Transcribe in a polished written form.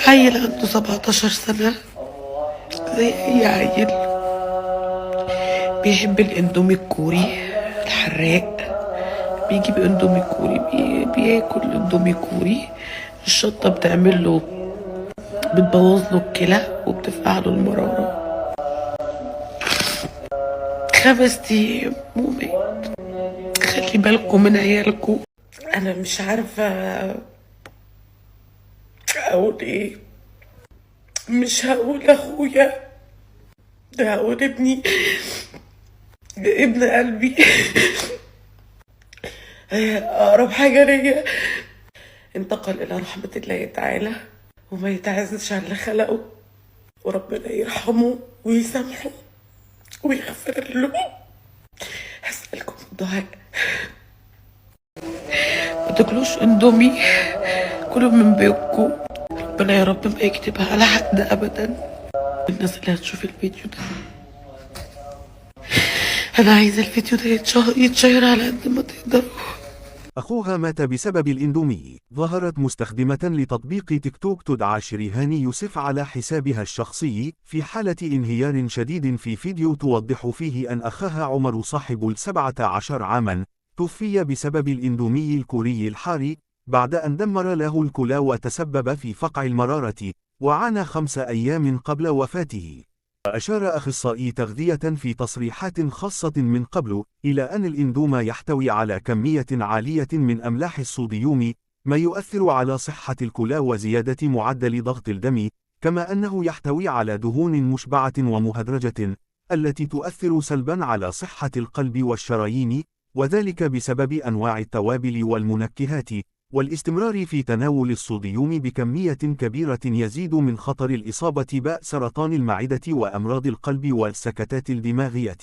عيل عنده 17 سنة زي أي عيل، بيحب الاندومي الكوري الحراق. بيجيب اندومي كوري، بياكل اندومي كوري. الشطة بتعمل له، بتبوظ له الكلى وبتفقع له المرارة. 5 أيام ومات. خلي بالكم من عيالكم. أنا مش عارفة أقول إيه. مش هقول أخويا، ده هقول ابني، ده ابن قلبي. أقرب حاجة ليا. انتقل إلى رحمة الله تعالى، وما يتعزش على اللي خلقه، وربنا يرحمه ويسامحه ويغفر له. هسألكم الدعاء. ما تاكلوش اندومي، كلوا من بيوتكم. ربنا يا رب ما يكتبها على حد ابدا. الناس اللي هتشوف الفيديو ده، انا عايزه الفيديو ده يتشير على قد ما تقدروا. أخوها مات بسبب الإندومي. ظهرت مستخدمة لتطبيق تيك توك تدعى شريهان يوسف على حسابها الشخصي في حالة انهيار شديد في فيديو توضح فيه أن أخاها عمر صاحب 17 عاما توفي بسبب الإندومي الكوري الحار بعد أن دمر له الكلى وتسبب في فقع المرارة، وعانى 5 أيام قبل وفاته. وأشار أخصائي تغذية في تصريحات خاصة من قبل إلى أن الإندوم يحتوي على كمية عالية من أملاح الصوديوم، ما يؤثر على صحة الكلى وزيادة معدل ضغط الدم، كما أنه يحتوي على دهون مشبعة ومهدرجة التي تؤثر سلبا على صحة القلب والشرايين، وذلك بسبب أنواع التوابل والمنكهات والاستمرار في تناول الصوديوم بكمية كبيرة يزيد من خطر الإصابة بسرطان المعدة وأمراض القلب والسكتات الدماغية.